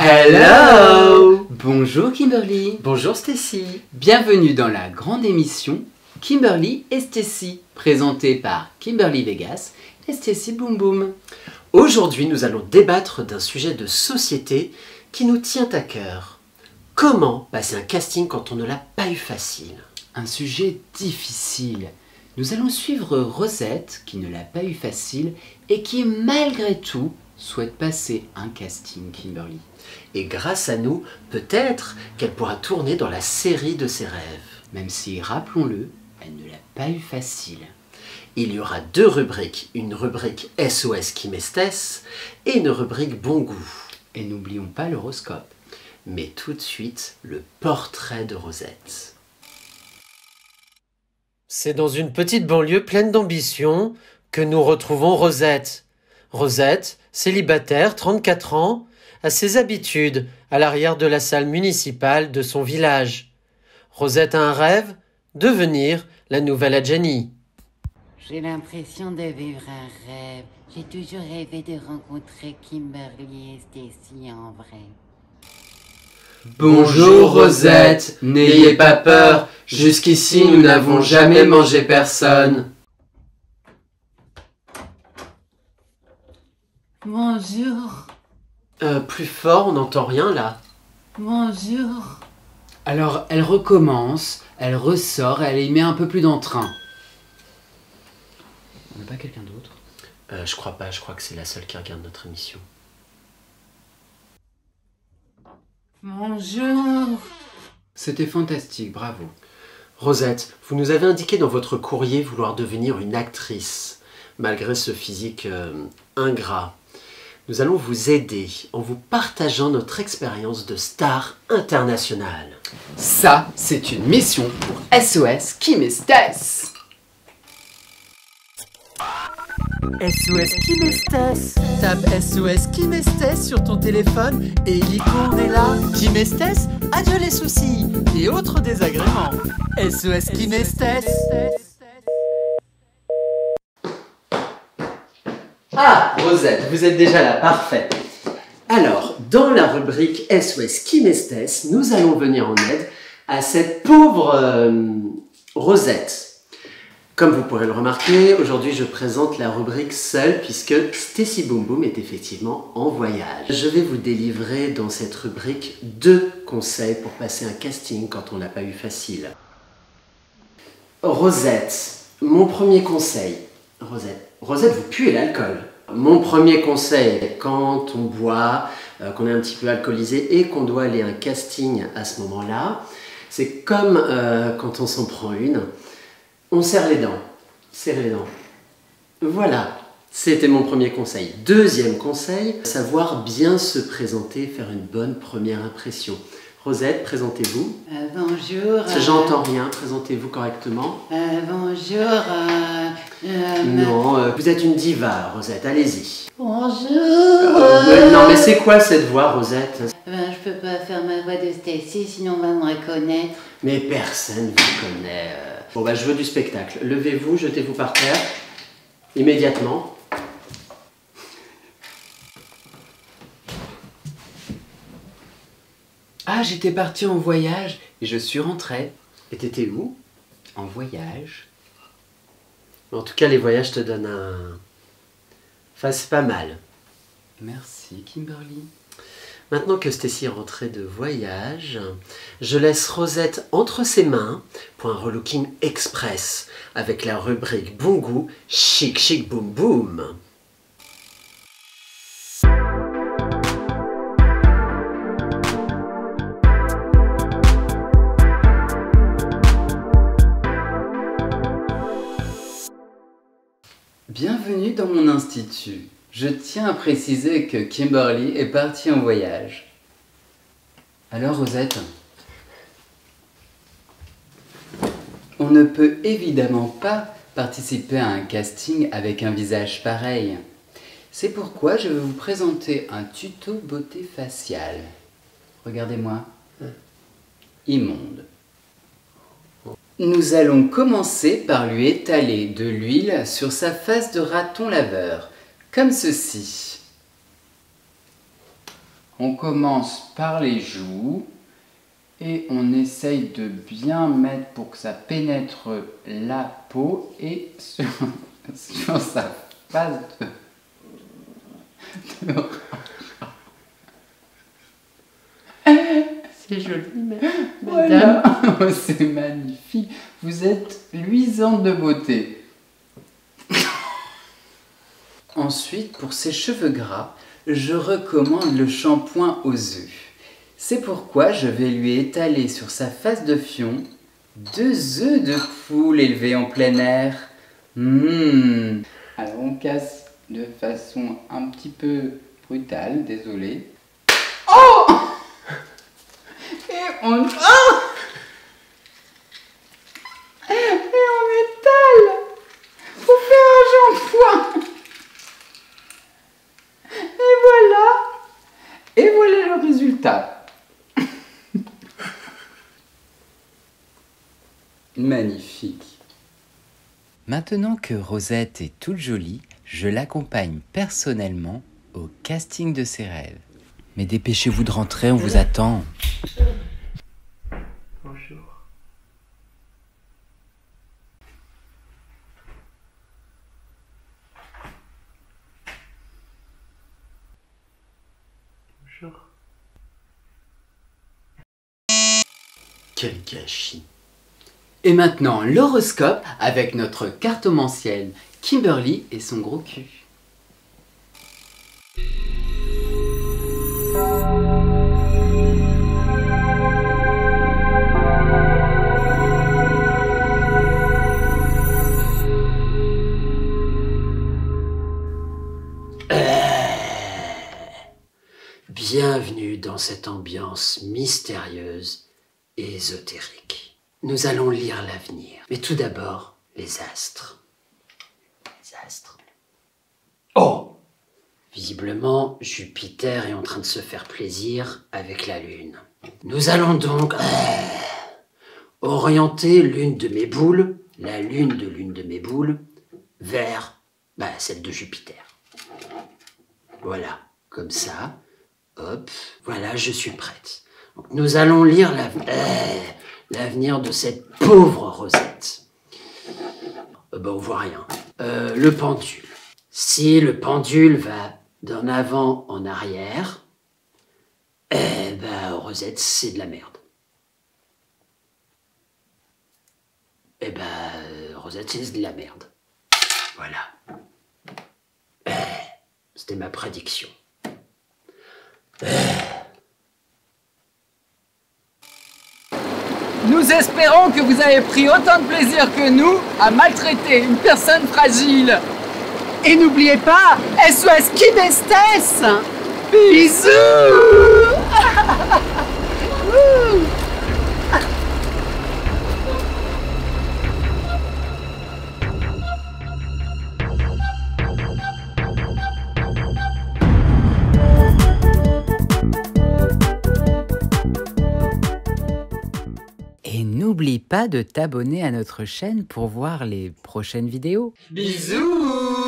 Hello! Bonjour Kimberly. Bonjour Stacy. Bienvenue dans la grande émission Kimberly et Stacy, présentée par Kimberly Vegas et Stacy Boom Boom. Aujourd'hui, nous allons débattre d'un sujet de société qui nous tient à cœur. Comment passer un casting quand on ne l'a pas eu facile? Un sujet difficile. Nous allons suivre Rosette, qui ne l'a pas eu facile et qui, malgré tout, souhaite passer un casting, Kimberly. Et grâce à nous, peut-être qu'elle pourra tourner dans la série de ses rêves. Même si, rappelons-le, elle ne l'a pas eu facile. Il y aura deux rubriques, une rubrique SOS Kimestes et une rubrique Bon Goût. Et n'oublions pas l'horoscope. Mais tout de suite, le portrait de Rosette. C'est dans une petite banlieue pleine d'ambition que nous retrouvons Rosette. Rosette, célibataire, 34 ans, a ses habitudes à l'arrière de la salle municipale de son village. Rosette a un rêve, devenir la nouvelle Adjani. J'ai l'impression de vivre un rêve. J'ai toujours rêvé de rencontrer Kimberly et Stacy en vrai. Bonjour Rosette, n'ayez pas peur, jusqu'ici nous n'avons jamais mangé personne. Bonjour. Plus fort, on n'entend rien là. Bonjour. Alors elle recommence, elle ressort, elle y met un peu plus d'entrain. On n'a pas quelqu'un d'autre? Je crois pas, je crois que c'est la seule qui regarde notre émission. Bonjour. C'était fantastique, bravo. Rosette, vous nous avez indiqué dans votre courrier vouloir devenir une actrice, malgré ce physique ingrat. Nous allons vous aider en vous partageant notre expérience de star internationale. Ça, c'est une mission pour SOS Kimestes. SOS Kimestes. Tape SOS Kimestes sur ton téléphone et l'icône est là. Kimestes, adieu les soucis et autres désagréments. SOS Kimestes. Ah, Rosette, vous êtes déjà là, parfait. Alors, dans la rubrique SOS Kimestes, nous allons venir en aide à cette pauvre Rosette. Comme vous pourrez le remarquer, aujourd'hui je présente la rubrique seule puisque Stacy Boom Boom est effectivement en voyage. Je vais vous délivrer dans cette rubrique 2 conseils pour passer un casting quand on l'a pas eu facile. Rosette, mon premier conseil. Rosette, vous puez l'alcool. Mon premier conseil, quand on boit, qu'on est un petit peu alcoolisé et qu'on doit aller à un casting à ce moment-là, c'est comme quand on s'en prend une. On serre les dents. Serrez les dents. Voilà, c'était mon premier conseil. Deuxième conseil, savoir bien se présenter, faire une bonne première impression. Rosette, présentez-vous. Bonjour. J'entends rien, présentez-vous correctement. Bonjour. Non, vous êtes une diva, Rosette, allez-y. Bonjour. Non, mais c'est quoi cette voix, Rosette? Je peux pas faire ma voix de Stacy, sinon on va me reconnaître. Mais personne ne vous connaît. Bon, bah, je veux du spectacle. Levez-vous, jetez-vous par terre. Immédiatement. Ah, j'étais partie en voyage et je suis rentrée. Et t'étais où? En voyage? En tout cas, les voyages te donnent un... Enfin, c'est pas mal. Merci Kimberly. Maintenant que Stacy est rentrée de voyage, je laisse Rosette entre ses mains pour un relooking express avec la rubrique Bon Goût, Chic Chic Boom Boom. Bienvenue dans mon institut. Je tiens à préciser que Kimberly est partie en voyage. Alors Rosette, on ne peut évidemment pas participer à un casting avec un visage pareil. C'est pourquoi je vais vous présenter un tuto beauté faciale. Regardez-moi. Immonde. Nous allons commencer par lui étaler de l'huile sur sa face de raton laveur, comme ceci. On commence par les joues et on essaye de bien mettre pour que ça pénètre la peau et sur sa face de... C'est joli, madame. Voilà. C'est magnifique. Vous êtes luisante de beauté. Ensuite, pour ses cheveux gras, je recommande le shampoing aux œufs. C'est pourquoi je vais lui étaler sur sa face de fion 2 œufs de poule élevés en plein air. Alors on casse de façon un petit peu brutale, désolé. Oh! Et on... Oh! Et on étale pour faire un shampoing. Et voilà le résultat. Magnifique. Maintenant que Rosette est toute jolie, je l'accompagne personnellement au casting de ses rêves. Mais dépêchez-vous de rentrer, on vous attend. Bonjour. Bonjour. Quel gâchis. Et maintenant, l'horoscope avec notre cartomancienne, Kimberly et son gros cul. Bienvenue dans cette ambiance mystérieuse et ésotérique. Nous allons lire l'avenir. Mais tout d'abord, les astres. Les astres. Oh! Visiblement, Jupiter est en train de se faire plaisir avec la Lune. Nous allons donc orienter l'une de mes boules, la lune de l'une de mes boules, vers celle de Jupiter. Voilà, comme ça. Hop, voilà, je suis prête. Donc, nous allons lire l'avenir de cette pauvre Rosette. On voit rien. Le pendule. Si le pendule va d'en avant en arrière, Rosette, c'est de la merde. Rosette, c'est de la merde. Voilà. C'était ma prédiction. Nous espérons que vous avez pris autant de plaisir que nous à maltraiter une personne fragile. Et n'oubliez pas, SOS Kim Estes. Bisous. Et n'oublie pas de t'abonner à notre chaîne pour voir les prochaines vidéos. Bisous.